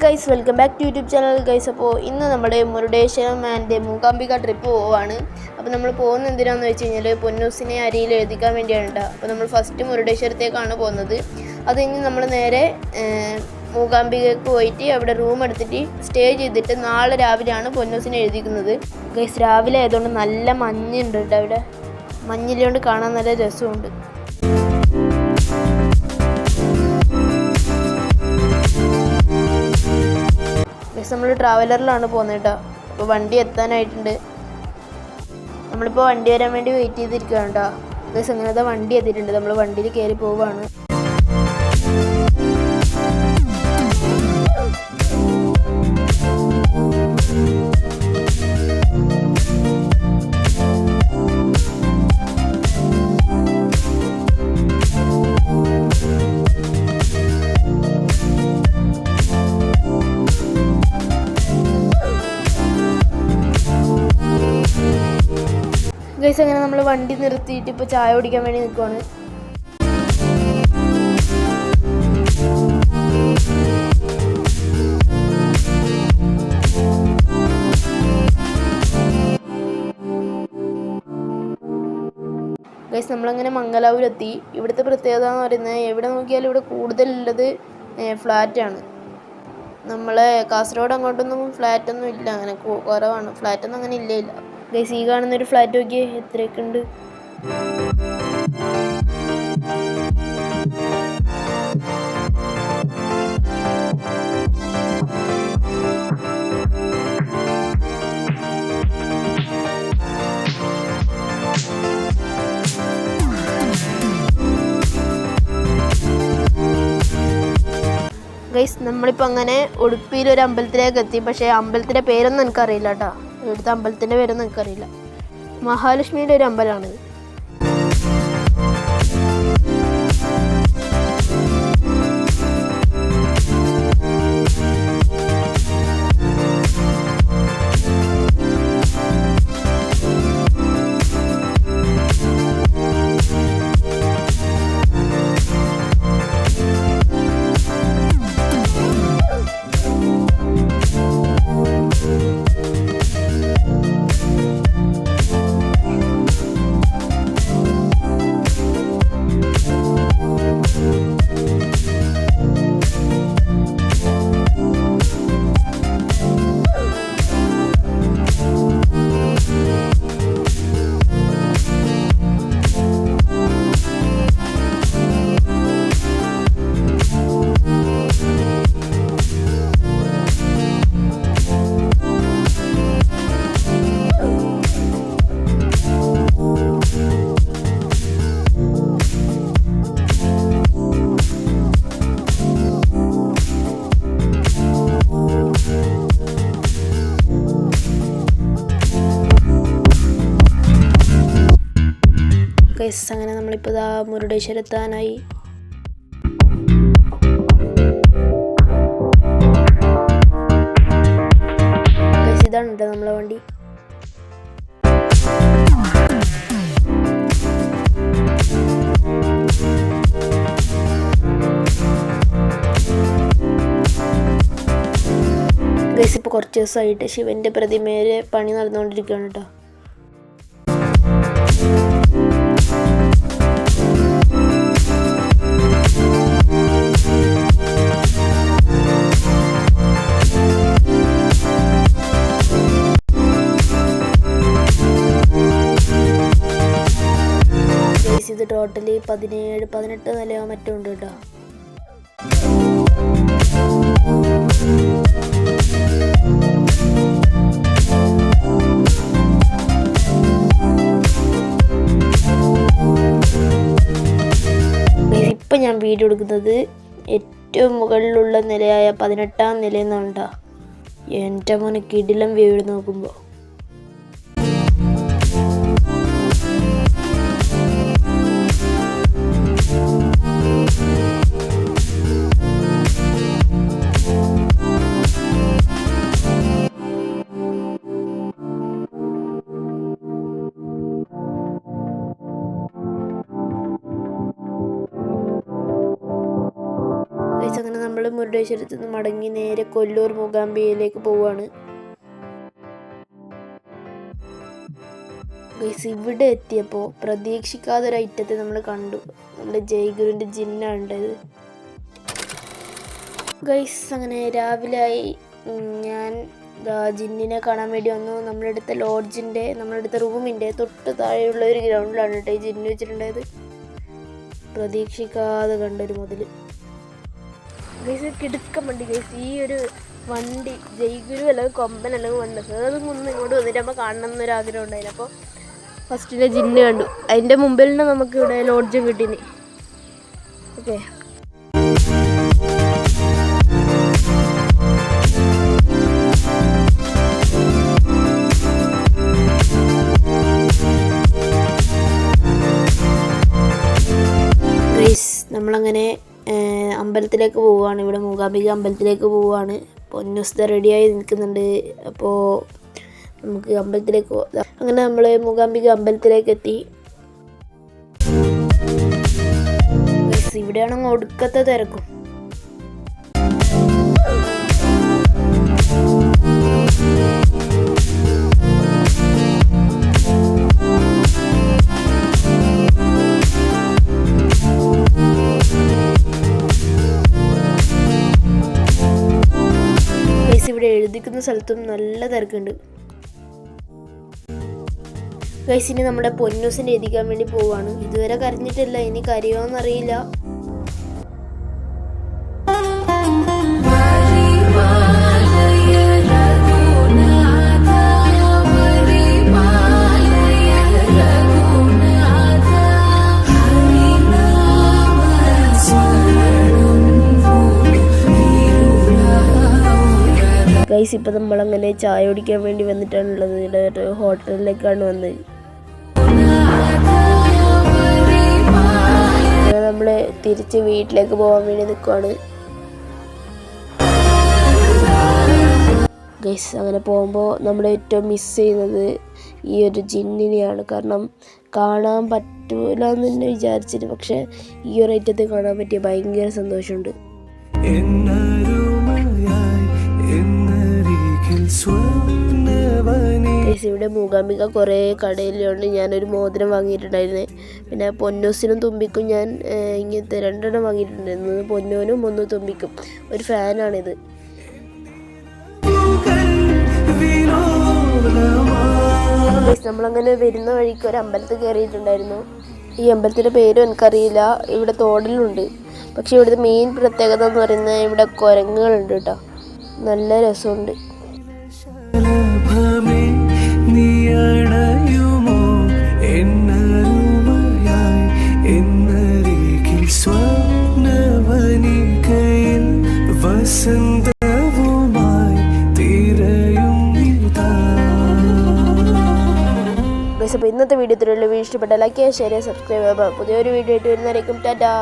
Guys, welcome back to YouTube channel guys. അപ്പോൾ ഇന്ന് നമ്മുടെ മുരുടേശ്വരം ആൻഡ് മൂകാംബിക ട്രിപ്പ് പോവാണ്. അപ്പോൾ നമ്മൾ പോകുന്നത് എന്തിനാണെന്ന് വെച്ച് കഴിഞ്ഞാൽ പൊന്നൂസിനെ അരിയിൽ എഴുതിക്കാൻ വേണ്ടിയാണ് കേട്ടോ. അപ്പോൾ നമ്മൾ ഫസ്റ്റ് മുരുടേശ്വരത്തേക്കാണ് പോകുന്നത്. അത് കഴിഞ്ഞ് നമ്മൾ നേരെ മൂകാംബികയ്ക്ക് പോയിട്ട് അവിടെ റൂം എടുത്തിട്ട് സ്റ്റേ ചെയ്തിട്ട് നാളെ രാവിലെയാണ് പൊന്നൂസിനെ എഴുതിക്കുന്നത്. ഗൈസ്, രാവിലെ ആയതുകൊണ്ട് നല്ല മഞ്ഞുണ്ട് കേട്ടോ. അവിടെ മഞ്ഞില്ലോണ്ട് കാണാൻ നല്ല രസമുണ്ട്. നമ്മൾ ട്രാവലറിലാണ് പോകുന്നത് കേട്ടോ. അപ്പോൾ വണ്ടി എത്താനായിട്ടുണ്ട്. നമ്മളിപ്പോൾ വണ്ടി വരാൻ വേണ്ടി വെയിറ്റ് ചെയ്തിരിക്കുകയാണ് കേട്ടോ. ഗൈസ്, അങ്ങനത്തെ വണ്ടി എത്തിയിട്ടുണ്ട്. നമ്മൾ വണ്ടിയിൽ കയറി പോവുകയാണ്. ഗൈസ്, അങ്ങനെ നമ്മൾ വണ്ടി നിർത്തിയിട്ട് ഇപ്പോൾ ചായ കുടിക്കാൻ വേണ്ടി നിൽക്കുവാണ്. ഗൈസ്, നമ്മളങ്ങനെ മംഗലാപുരത്തി. ഇവിടുത്തെ പ്രത്യേകത എന്ന് പറയുന്നത് എവിടെ നോക്കിയാലും ഇവിടെ കൂടുതലുള്ളത് ഫ്ലാറ്റാണ്. നമ്മളെ കാസർഗോഡ് അങ്ങോട്ടൊന്നും ഫ്ലാറ്റൊന്നും ഇല്ല, അങ്ങനെ കുറവാണ്. ഫ്ലാറ്റൊന്നും അങ്ങനെ ഇല്ല. ഗൈസ്, ഈ കാണുന്നൊരു ഫ്ലാറ്റ് നോക്കിയേ എത്രയൊക്കെ ഉണ്ട്. ഗൈസ്, നമ്മളിപ്പോൾ അങ്ങനെ ഉടുപ്പിയിലൊരു അമ്പലത്തിലേക്ക് എത്തി. പക്ഷേ അമ്പലത്തിൻ്റെ പേരൊന്നും എനിക്കറിയില്ല കേട്ടോ. ഇവിടുത്തെ അമ്പലത്തിൻ്റെ പേരൊന്നും എനിക്കറിയില്ല. മഹാലക്ഷ്മിയുടെ ഒരു അമ്പലമാണിത്. ഗൈസ്, അങ്ങനെ നമ്മളിപ്പോൾ ഇതാ മുരുടേശ്വരം എത്താനായി. ഗൈസ്, ഇതാണ് കേട്ടോ നമ്മളെ വണ്ടി. ഗൈസ്, ഇപ്പോൾ കുറച്ച് ദിവസമായിട്ട് ശിവൻ്റെ പ്രതിമയിലെ പണി നടന്നുകൊണ്ടിരിക്കുകയാണ് കേട്ടോ. ഇത് ടോട്ടലി 17-18 നിലയോ മറ്റും ഉണ്ട് കേട്ടോ. ഇപ്പം ഞാൻ വീഡിയോ എടുക്കുന്നത് ഏറ്റവും മുകളിലുള്ള നിലയായ 18ാം നിലയിൽ നിന്നാണ് കേട്ടോ. എൻ്റെ മോനെ കിടിലം വ്യൂ നോക്കുമ്പോൾ. മുരുടേശ്വരത്ത് നിന്ന് മടങ്ങി നേരെ കൊല്ലൂർ മൂകാംബികയിലേക്ക് പോവുകയാണ്. ഗൈസ് ഇവിടെ എത്തിയപ്പോൾ പ്രതീക്ഷിക്കാതെ ഒരു ഐറ്റത്തെ നമ്മൾ കണ്ടു. നമ്മുടെ ജയ്ഗുരുവിൻ്റെ ജിന്നാണ് ഉണ്ടായത്. ഗൈസ് അങ്ങനെ രാവിലെ ആയി. ഞാൻ ജിന്നിനെ കാണാൻ വേണ്ടി വന്നു. നമ്മളെടുത്ത ലോഡ്ജിൻ്റെ നമ്മളെടുത്ത റൂമിൻ്റെ തൊട്ട് താഴെയുള്ള ഒരു ഗ്രൗണ്ടിലാണ് കേട്ടോ ഈ ജിന്ന് വെച്ചിട്ടുണ്ടായത്. പ്രതീക്ഷിക്കാതെ കണ്ടൊരു മുതൽ. ഗൈസ് കിടുക്കം വണ്ടി ഗൈസ്. ഈ ഒരു വണ്ടി ജയ്ഗുരു അല്ലെങ്കിൽ കൊമ്പൻ അല്ലെങ്കിൽ വന്നത് അതൊന്നും ഒന്ന് ഇങ്ങോട്ട് വന്നിട്ട് നമ്മൾ കാണണം എന്നൊരാഗ്രഹം ഉണ്ടായില്ല. അപ്പോൾ ഫസ്റ്റിലെ ജിന്ന് കണ്ടു. അതിൻ്റെ മുമ്പിൽ നിന്ന് നമുക്ക് ഇവിടെ ലോഡ്ജും കിട്ടീന്. ഓക്കെ, നമ്മളങ്ങനെ അമ്പലത്തിലേക്ക് പോവുകയാണ്. ഇവിടെ മൂകാംബിക അമ്പലത്തിലേക്ക് പോവുകയാണ്. പൊന്നൂസ് റെഡിയായി നിൽക്കുന്നുണ്ട്. അപ്പോൾ നമുക്ക് അമ്പലത്തിലേക്ക് പോകാം. അങ്ങനെ നമ്മൾ മൂകാംബിക അമ്പലത്തിലേക്ക് എത്തി. ഇവിടെയാണ് ഒടുക്കത്തെ തിരക്കും. ഇവിടെ എഴുതിക്കുന്ന സ്ഥലത്തും നല്ല തിരക്കുണ്ട്. ഗൈസ് ഇനി നമ്മുടെ പൊന്നൂസിനെ എഴുതിക്കാൻ വേണ്ടി പോവാണ്. ഇതുവരെ കരഞ്ഞിട്ടില്ല, ഇനി കരയോന്നറിയില്ല. ഗൈസ് ഇപ്പം നമ്മളങ്ങനെ ചായ കുടിക്കാൻ വേണ്ടി വന്നിട്ടാണുള്ളത്. ഇവിടെ ഹോട്ടലിലേക്കാണ് വന്നത്. നമ്മൾ തിരിച്ച് വീട്ടിലേക്ക് പോകാൻ വേണ്ടി നിൽക്കുവാണ്. ഗൈസ് അങ്ങനെ പോകുമ്പോൾ നമ്മൾ ഏറ്റവും മിസ് ചെയ്യുന്നത് ഈ ഒരു ജിന്നിനെയാണ്. കാരണം കാണാൻ പറ്റൂല എന്ന് തന്നെ വിചാരിച്ചിട്ട്, പക്ഷെ ഈ ഒരു ഐറ്റത്തെ കാണാൻ പറ്റിയ ഭയങ്കര സന്തോഷമുണ്ട്. ഇവിടെ മൂകാംബിക കുറേ കടയിലുണ്ട്. ഞാനൊരു മോതിരം വാങ്ങിയിട്ടുണ്ടായിരുന്നു. പിന്നെ പൊന്നൂസിനും തുമ്പിക്കും ഞാൻ ഇങ്ങനത്തെ 2 എണ്ണം വാങ്ങിയിട്ടുണ്ടായിരുന്നു. പൊന്നൂനും 1 തുമ്പിക്കും. ഒരു ഫാനാണിത്. നമ്മളങ്ങനെ വരുന്ന വഴിക്ക് ഒരു അമ്പലത്തിൽ കയറിയിട്ടുണ്ടായിരുന്നു. ഈ അമ്പലത്തിൻ്റെ പേരും എനിക്കറിയില്ല. ഇവിടെ തോടലുണ്ട്. പക്ഷെ ഇവിടുത്തെ മെയിൻ പ്രത്യേകത എന്ന് പറയുന്നത് ഇവിടെ കുരങ്ങുകളുണ്ട് കേട്ടോ. നല്ല രസമുണ്ട്. അപ്പോൾ ഇന്നത്തെ വീഡിയോ ഇത്രയുള്ളൂ. വീഡിയോ ഇഷ്ടപ്പെട്ട ലൈക്ക് ചെയ്യുക, ഷെയർ ചെയ്യുക, സബ്സ്ക്രൈബ് ചെയ്യുക. പുതിയൊരു വീഡിയോ ആയിട്ട് വരുന്നതായിരിക്കും. ടാറ്റാ.